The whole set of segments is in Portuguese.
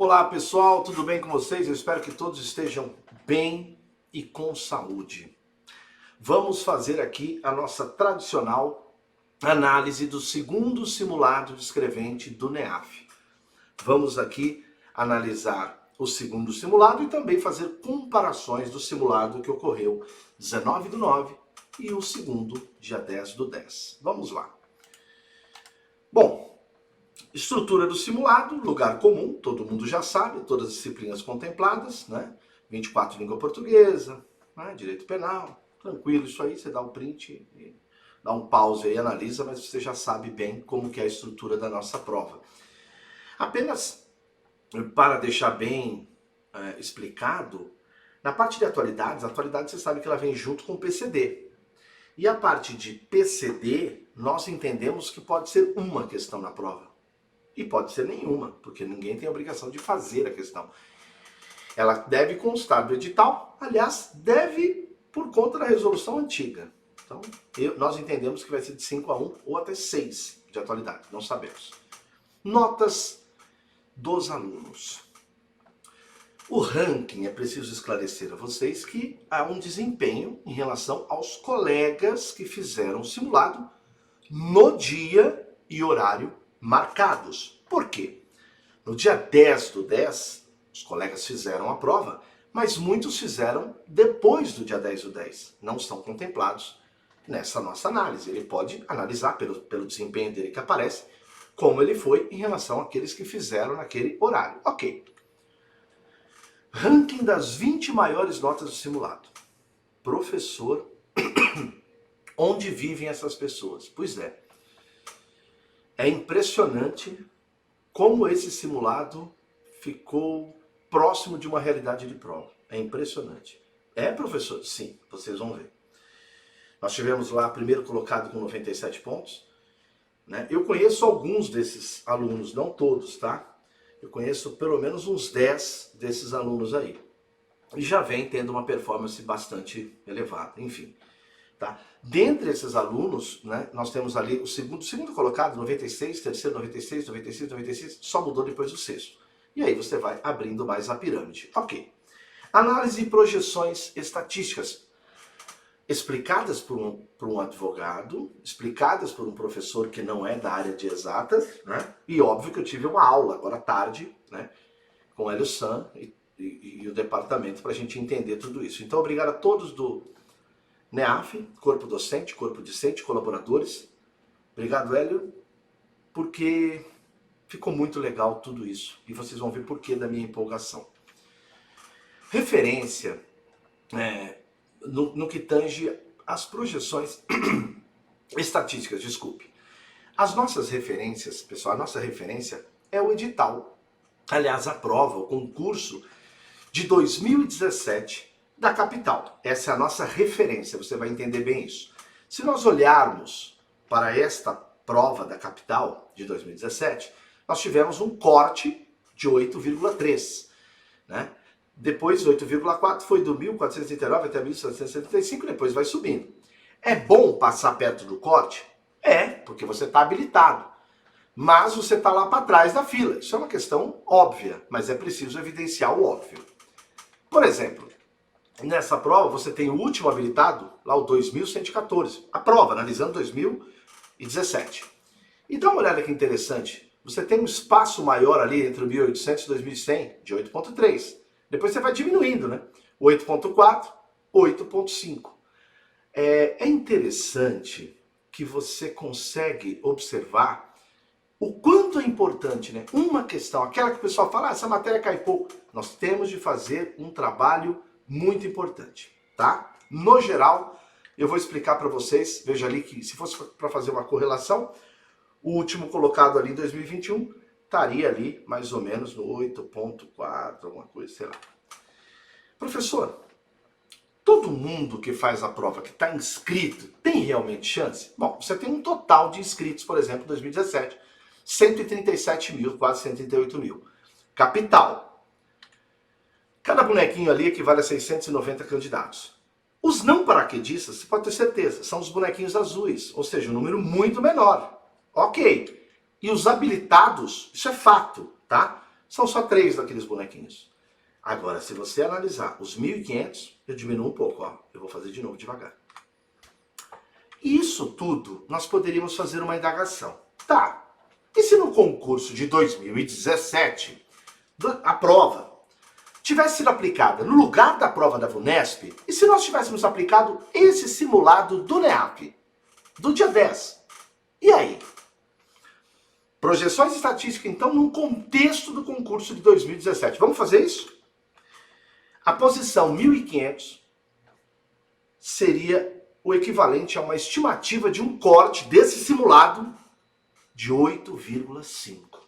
Olá pessoal, tudo bem com vocês? Eu espero que todos estejam bem e com saúde. Vamos fazer aqui a nossa tradicional análise do segundo simulado descrevente do NEAF. Vamos aqui analisar o segundo simulado e também fazer comparações do simulado que ocorreu 19/9 e o segundo dia 10/10. Vamos lá. Bom, estrutura do simulado, lugar comum, todo mundo já sabe, todas as disciplinas contempladas, né? 24 língua portuguesa, né? Direito penal, tranquilo isso aí, você dá um print, e dá um pause aí, analisa, mas você já sabe bem como que é a estrutura da nossa prova. Apenas para deixar bem explicado, na parte de atualidades, a atualidade você sabe que ela vem junto com o PCD. E a parte de PCD, nós entendemos que pode ser uma questão na prova. E pode ser nenhuma, porque ninguém tem a obrigação de fazer a questão. Ela deve constar do edital, aliás, deve por conta da resolução antiga. Então, nós entendemos que vai ser de 5-1 ou até 6 de atualidade, não sabemos. Notas dos alunos. O ranking, é preciso esclarecer a vocês que há um desempenho em relação aos colegas que fizeram o simulado no dia e horário marcados. Por quê? No dia 10/10, os colegas fizeram a prova, mas muitos fizeram depois do dia 10/10. Não estão contemplados nessa nossa análise. Ele pode analisar pelo desempenho dele que aparece, como ele foi em relação àqueles que fizeram naquele horário. Ok. Ranking das 20 maiores notas do simulado. Professor, onde vivem essas pessoas? Pois é impressionante como esse simulado ficou próximo de uma realidade de prova. É impressionante. É, professor? Sim, vocês vão ver. Nós tivemos lá primeiro colocado com 97 pontos. Né? Eu conheço alguns desses alunos, não todos, tá? Eu conheço pelo menos uns 10 desses alunos aí. E já vem tendo uma performance bastante elevada, enfim. Tá? Dentre esses alunos, né, nós temos ali o segundo colocado, 96, terceiro 96, 96, 96, só mudou depois do sexto. E aí você vai abrindo mais a pirâmide. Ok. Análise e projeções estatísticas. Explicadas por um advogado, explicadas por um professor que não é da área de exatas, né? E óbvio que eu tive uma aula agora à tarde, né, com o Hélio San e o departamento para a gente entender tudo isso. Então, obrigado a todos do NEAF, corpo docente, corpo discente, colaboradores. Obrigado, Hélio, porque ficou muito legal tudo isso. E vocês vão ver por que da minha empolgação. Referência no que tange as projeções estatísticas, desculpe. As nossas referências, pessoal, a nossa referência é o edital. Aliás, a prova, o concurso de 2017 da capital. Essa é a nossa referência, você vai entender bem isso. Se nós olharmos para esta prova da capital de 2017, nós tivemos um corte de 8,3, né? Depois 8,4 foi do 1.439 até 1.775, depois vai subindo. É bom passar perto do corte? É, porque você está habilitado. Mas você está lá para trás da fila. Isso é uma questão óbvia, mas é preciso evidenciar o óbvio. Por exemplo, nessa prova você tem o último habilitado, lá o 2.114. A prova, analisando 2017. E dá uma olhada que interessante. Você tem um espaço maior ali entre o 1.800 e 2.100, de 8,3. Depois você vai diminuindo, né? 8,4, 8,5. É interessante que você consegue observar o quanto é importante, né? Uma questão, aquela que o pessoal fala, essa matéria cai pouco. Nós temos de fazer um trabalho muito importante, tá? No geral, eu vou explicar para vocês, veja ali que se fosse para fazer uma correlação, o último colocado ali em 2021 estaria ali mais ou menos no 8,4, alguma coisa, sei lá. Professor, todo mundo que faz a prova, que está inscrito, tem realmente chance? Bom, você tem um total de inscritos, por exemplo, em 2017, 137 mil, quase 138 mil. Capital. Cada bonequinho ali equivale a 690 candidatos. Os não paraquedistas, você pode ter certeza, são os bonequinhos azuis, ou seja, um número muito menor. Ok. E os habilitados, isso é fato, tá? São só 3 daqueles bonequinhos. Agora, se você analisar os 1.500, eu diminuo um pouco, ó. Eu vou fazer de novo devagar. Isso tudo, nós poderíamos fazer uma indagação. Tá, e se no concurso de 2017, a prova tivesse sido aplicada no lugar da prova da VUNESP, e se nós tivéssemos aplicado esse simulado do NEAP, do dia 10? E aí? Projeções estatísticas, então, no contexto do concurso de 2017. Vamos fazer isso? A posição 1.500 seria o equivalente a uma estimativa de um corte desse simulado de 8,5.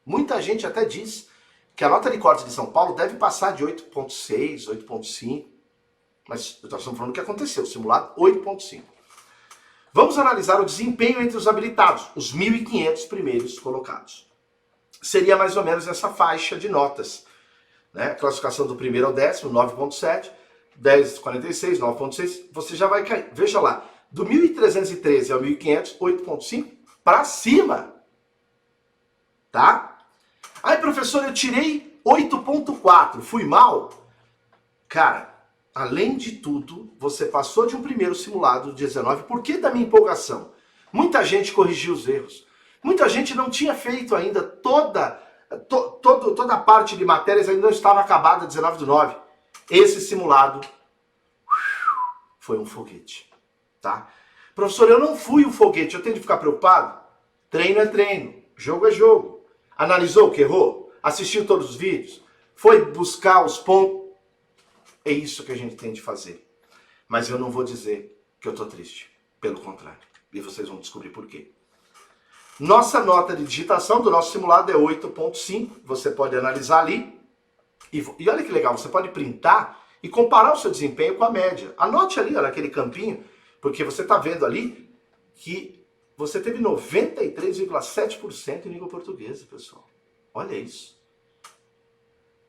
Muita gente até diz que a nota de corte de São Paulo deve passar de 8,6, 8,5. Mas nós estamos falando o que aconteceu, o simulado 8,5. Vamos analisar o desempenho entre os habilitados, os 1.500 primeiros colocados. Seria mais ou menos essa faixa de notas, né? Classificação do primeiro ao 10º, 9,7, 10,46, 9,6. Você já vai cair. Veja lá, do 1.313 ao 1.500, 8,5 para cima. Tá? Aí, professor, eu tirei 8,4. Fui mal? Cara, além de tudo, você passou de um primeiro simulado de 19. Por que da minha empolgação? Muita gente corrigiu os erros. Muita gente não tinha feito ainda toda a parte de matérias, ainda não estava acabada 19/9. Esse simulado foi um foguete, tá? Professor, eu não fui um foguete, eu tenho de ficar preocupado? Treino é treino, jogo é jogo. Analisou o que errou? Assistiu todos os vídeos? Foi buscar os pontos? É isso que a gente tem de fazer. Mas eu não vou dizer que eu tô triste. Pelo contrário. E vocês vão descobrir por quê. Nossa nota de digitação do nosso simulado é 8,5. Você pode analisar ali. E olha que legal, você pode printar e comparar o seu desempenho com a média. Anote ali, ó, naquele campinho, porque você está vendo ali que você teve 93,7% em língua portuguesa, pessoal. Olha isso.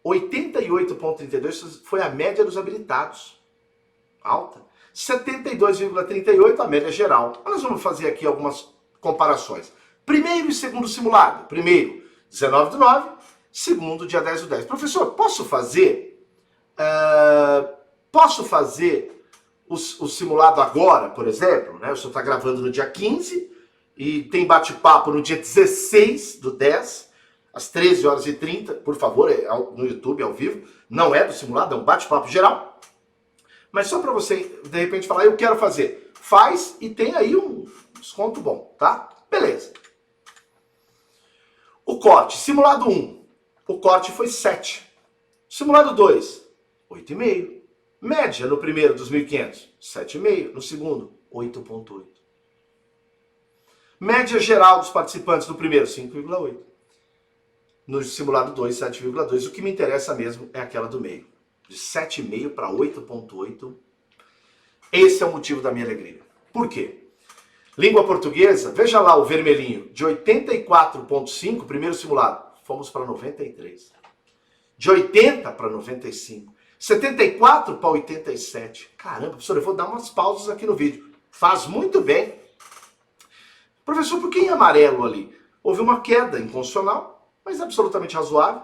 88,32 foi a média dos habilitados. Alta. 72,38 a média geral. Nós vamos fazer aqui algumas comparações. Primeiro e segundo simulado. Primeiro, 19/9. Segundo, dia 10/10. Professor, posso fazer o simulado agora, por exemplo? Né? O senhor está gravando no dia 15 e tem bate-papo no dia 16/10, às 13h30. Por favor, no YouTube, ao vivo. Não é do simulado, é um bate-papo geral. Mas só para você, de repente, falar, eu quero fazer. Faz e tem aí um desconto bom, tá? Beleza. O corte, simulado 1. O corte foi 7. Simulado 2, 8,5. Média no primeiro dos 1.500, 7,5. No segundo, 8,8. Média geral dos participantes do primeiro, 5,8. No simulado 2, 7,2. O que me interessa mesmo é aquela do meio. De 7,5 para 8,8. Esse é o motivo da minha alegria. Por quê? Língua portuguesa, veja lá o vermelhinho. De 84,5, primeiro simulado. Fomos para 93. De 80 para 95. 74 para 87. Caramba, professor, eu vou dar umas pausas aqui no vídeo. Faz muito bem. Professor, por que em amarelo ali? Houve uma queda inconstitucional, mas absolutamente razoável,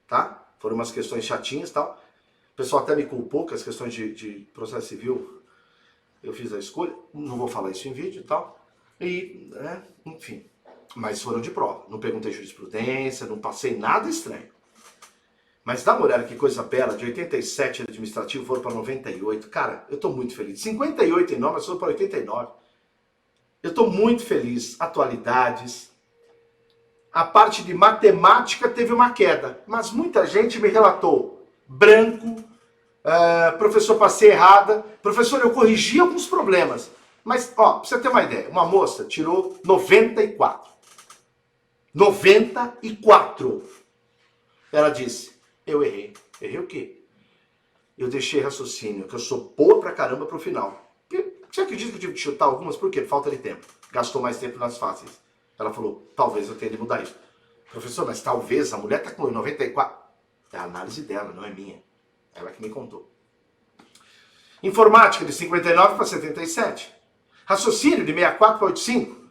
tá? Foram umas questões chatinhas e tal. O pessoal até me culpou que as questões de processo civil, eu fiz a escolha. Não vou falar isso em vídeo e tal. E, enfim, mas foram de prova. Não perguntei jurisprudência, não passei nada estranho. Mas dá uma olhada que coisa bela, de 87 administrativo foram para 98. Cara, eu estou muito feliz. 58 em normas foram para 89. Eu estou muito feliz. Atualidades. A parte de matemática teve uma queda, mas muita gente me relatou. Branco, professor, passei errada. Professor, eu corrigi alguns problemas. Mas, ó, pra você ter uma ideia, uma moça tirou 94. 94. Ela disse, eu errei. Errei o quê? Eu deixei raciocínio, que eu sou boa pra caramba pro final. Você acredita que eu tive que chutar algumas? Por quê? Falta de tempo. Gastou mais tempo nas fáceis. Ela falou, talvez eu tenha de mudar isso. Professor, mas talvez a mulher tá com 94. É a análise dela, não é minha. Ela que me contou. Informática de 59 para 77. Raciocínio de 64 para 85.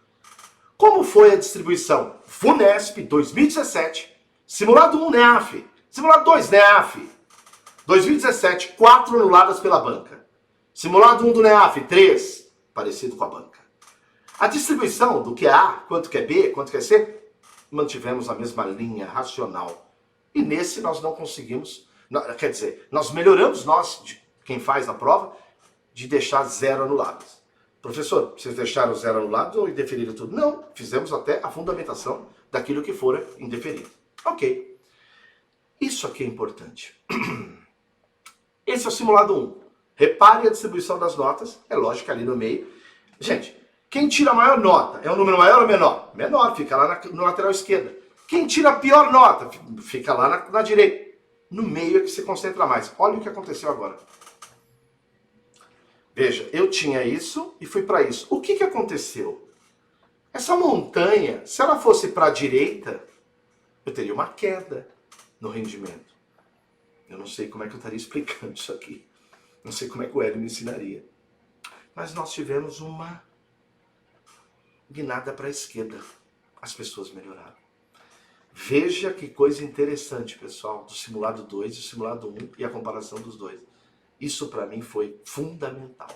Como foi a distribuição? VUNESP 2017, Simulado 1, NEAF. Simulado 2, NEAF. 2017, 4 anuladas pela banca. Simulado 1 do NEAF, 3. Parecido com a banca. A distribuição do que é A, quanto que é B, quanto que é C, mantivemos a mesma linha racional. E nesse nós não conseguimos, quer dizer, nós melhoramos, quem faz a prova, de deixar 0 anuladas. Professor, vocês deixaram 0 anulados ou indeferiram tudo? Não, fizemos até a fundamentação daquilo que fora indeferido. Ok. Isso aqui é importante. Esse é o simulado 1. Repare a distribuição das notas, é lógico que ali no meio. Gente, quem tira a maior nota é um número maior ou menor? Menor, fica lá no lateral esquerda. Quem tira a pior nota fica lá na direita. No meio é que se concentra mais. Olha o que aconteceu agora. Veja, eu tinha isso e fui para isso. O que aconteceu? Essa montanha, se ela fosse para a direita, eu teria uma queda no rendimento. Eu não sei como é que eu estaria explicando isso aqui. Não sei como é que o Hélio me ensinaria. Mas nós tivemos uma guinada para a esquerda. As pessoas melhoraram. Veja que coisa interessante, pessoal, do simulado 2 e o simulado 1 e a comparação dos dois. Isso para mim foi fundamental.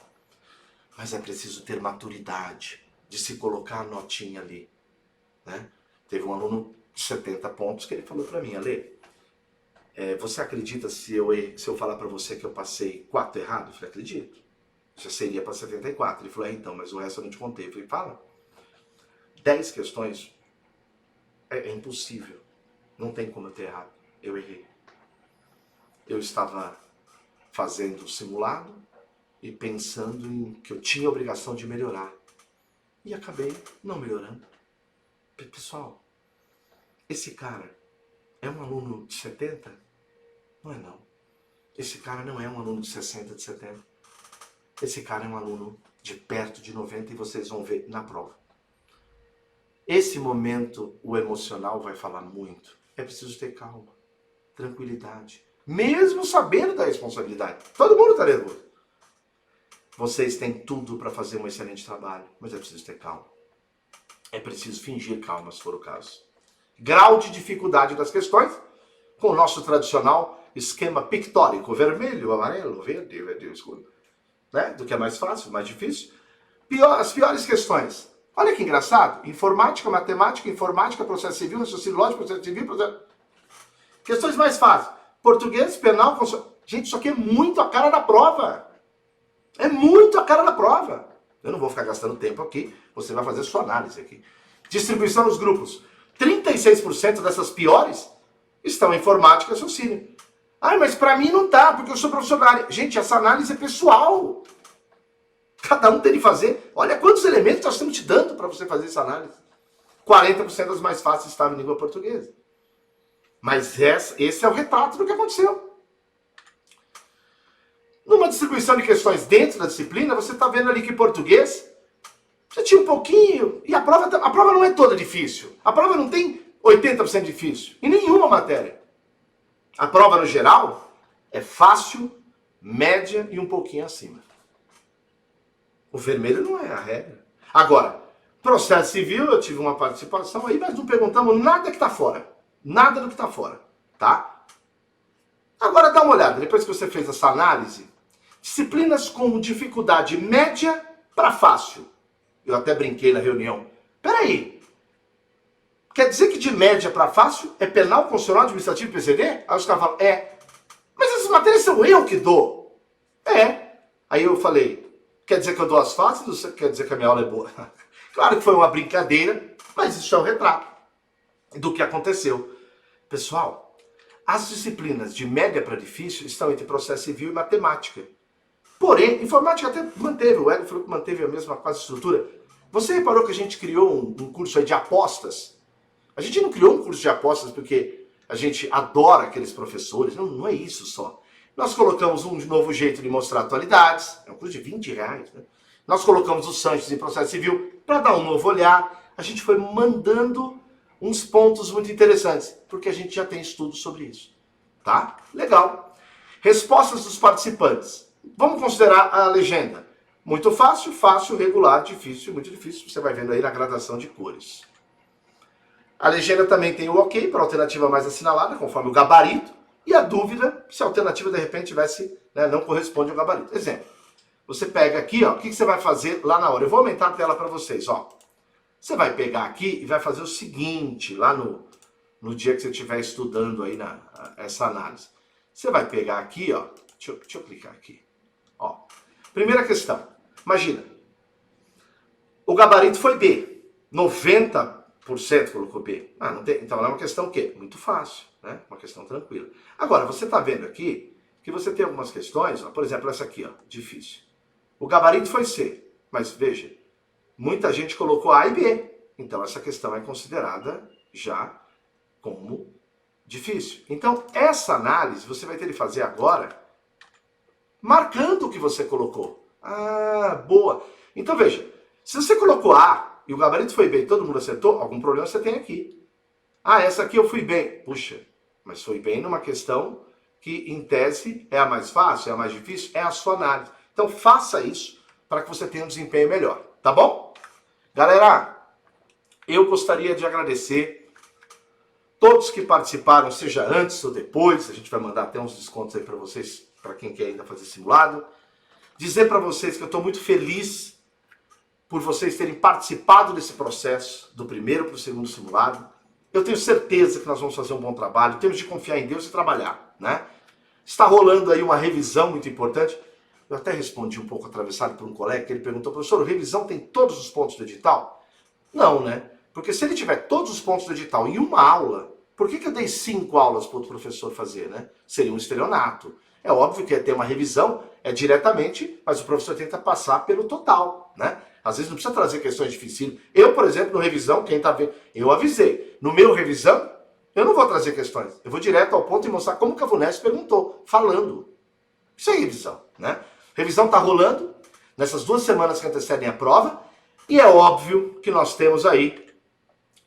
Mas é preciso ter maturidade de se colocar a notinha ali. Né? Teve um aluno de 70 pontos que ele falou para mim, Ale, você acredita se eu falar para você que eu passei 4 errados? Eu falei, acredito. Já seria para 74. Ele falou, então, mas o resto eu não te contei. Eu falei, fala. 10 questões é impossível. Não tem como eu ter errado. Eu errei. Eu estava fazendo o simulado e pensando em que eu tinha a obrigação de melhorar. E acabei não melhorando. Pessoal, esse cara é um aluno de 70? Não é não. Esse cara não é um aluno de 60, de 70. Esse cara é um aluno de perto de 90 e vocês vão ver na prova. Esse momento, o emocional vai falar muito. É preciso ter calma, tranquilidade. Mesmo sabendo da responsabilidade. Todo mundo está nervoso. Vocês têm tudo para fazer um excelente trabalho, mas é preciso ter calma. É preciso fingir calma, se for o caso. Grau de dificuldade das questões, com o nosso tradicional esquema pictórico, vermelho, amarelo, verde, verde escuro. Né? Do que é mais fácil, mais difícil. As piores questões. Olha que engraçado. Informática, matemática, processo civil, raciocínio lógico, processo civil, Questões mais fáceis. Português, penal, gente, isso aqui é muito a cara da prova. É muito a cara da prova. Eu não vou ficar gastando tempo aqui, você vai fazer sua análise aqui. Distribuição nos grupos. 36% dessas piores estão em informática e raciocínio. Ah, mas para mim não tá, porque eu sou profissional da área. Gente, essa análise é pessoal. Cada um tem de fazer. Olha quantos elementos nós estamos te dando para você fazer essa análise. 40% das mais fáceis estavam em língua portuguesa. Mas esse é o retrato do que aconteceu. Numa distribuição de questões dentro da disciplina, você está vendo ali que português, você tinha um pouquinho, e a prova não é toda difícil. A prova não tem 80% difícil, em nenhuma matéria. A prova, no geral, é fácil, média e um pouquinho acima. O vermelho não é a regra. Agora, processo civil, eu tive uma participação aí, mas não perguntamos nada que está fora. Nada do que está fora, tá? Agora dá uma olhada, depois que você fez essa análise, disciplinas com dificuldade média para fácil. Eu até brinquei na reunião. Peraí, quer dizer que de média para fácil é penal, constitucional, administrativo e PCD? Aí os caras falam, mas essas matérias são eu que dou. Aí eu falei, quer dizer que eu dou as fáceis ou quer dizer que a minha aula é boa? Claro que foi uma brincadeira, mas isso é um retrato do que aconteceu. Pessoal, as disciplinas de média para difícil estão entre processo civil e matemática. Porém, informática até manteve, o Hélio falou que manteve a mesma quase estrutura. Você reparou que a gente criou um curso aí de apostas? A gente não criou um curso de apostas porque a gente adora aqueles professores, não é isso só. Nós colocamos um novo jeito de mostrar atualidades, é um curso de R$20, né? Nós colocamos o Sanches em processo civil para dar um novo olhar. A gente foi mandando uns pontos muito interessantes, porque a gente já tem estudo sobre isso. Tá? Legal. Respostas dos participantes. Vamos considerar a legenda. Muito fácil, fácil, regular, difícil, muito difícil. Você vai vendo aí na gradação de cores. A legenda também tem o ok para a alternativa mais assinalada, conforme o gabarito, e a dúvida se a alternativa de repente tivesse, né, não corresponde ao gabarito. Exemplo, você pega aqui, ó, o que você vai fazer lá na hora? Eu vou aumentar a tela para vocês, ó. Você vai pegar aqui e vai fazer o seguinte, lá no dia que você estiver estudando aí essa análise. Você vai pegar aqui, ó, deixa eu clicar aqui. Ó. Primeira questão, imagina, o gabarito foi B, 90% colocou B. Ah, não tem, então é uma questão o quê? Muito fácil, né? Uma questão tranquila. Agora, você está vendo aqui que você tem algumas questões, ó, por exemplo, essa aqui, ó, difícil. O gabarito foi C, mas veja, muita gente colocou A e B. Então essa questão é considerada já como difícil. Então essa análise você vai ter que fazer agora marcando o que você colocou. Ah, boa. Então veja, se você colocou A e o gabarito foi B e todo mundo acertou, algum problema você tem aqui. Ah, essa aqui eu fui bem. Puxa, mas foi bem numa questão que em tese é a mais fácil, é a mais difícil, é a sua análise. Então faça isso para que você tenha um desempenho melhor, tá bom? Galera, eu gostaria de agradecer todos que participaram, seja antes ou depois, a gente vai mandar até uns descontos aí para vocês, para quem quer ainda fazer simulado. Dizer para vocês que eu estou muito feliz por vocês terem participado desse processo, do primeiro para o segundo simulado. Eu tenho certeza que nós vamos fazer um bom trabalho, temos de confiar em Deus e trabalhar, né? Está rolando aí uma revisão muito importante. Eu até respondi um pouco atravessado por um colega, que ele perguntou, professor, a revisão tem todos os pontos do edital? Não, né? Porque se ele tiver todos os pontos do edital em uma aula, por que eu dei 5 aulas para outro professor fazer, né? Seria um estelionato. É óbvio que ter uma revisão é diretamente, mas o professor tenta passar pelo total, né? Às vezes não precisa trazer questões difíceis. Eu, por exemplo, no revisão, quem tá vendo, eu avisei. No meu revisão, eu não vou trazer questões. Eu vou direto ao ponto e mostrar como que a VUNESP perguntou, falando. Isso é revisão, né? Revisão tá rolando nessas 2 semanas que antecedem a prova. E é óbvio que nós temos aí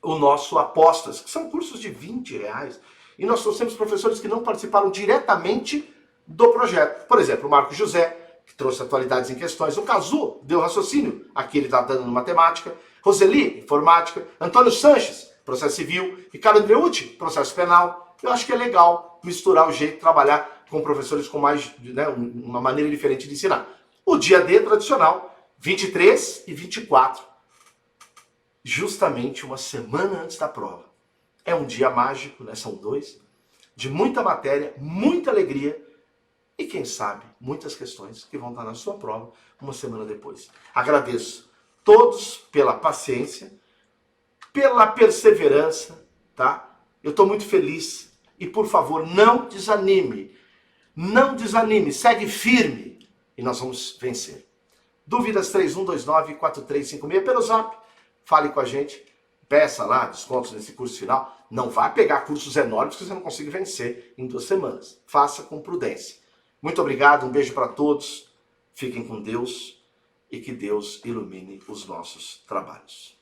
o nosso Apostas, que são cursos de R$20. E nós trouxemos professores que não participaram diretamente do projeto. Por exemplo, o Marco José, que trouxe atualidades em questões. O Cazu deu raciocínio, aqui ele está dando matemática. Roseli, informática. Antônio Sanches, processo civil. Ricardo Andreucci, processo penal. Eu acho que é legal misturar o jeito de trabalhar com professores com mais, né, uma maneira diferente de ensinar. O dia D tradicional, 23 e 24. Justamente uma semana antes da prova. É um dia mágico, né? São 2, de muita matéria, muita alegria e, quem sabe, muitas questões que vão estar na sua prova uma semana depois. Agradeço todos pela paciência, pela perseverança, tá? Eu estou muito feliz e, por favor, não desanime. Não desanime, segue firme e nós vamos vencer. Dúvidas 3129-4356 pelo Zap. Fale com a gente, peça lá descontos nesse curso final. Não vá pegar cursos enormes que você não consiga vencer em 2 semanas. Faça com prudência. Muito obrigado, um beijo para todos. Fiquem com Deus e que Deus ilumine os nossos trabalhos.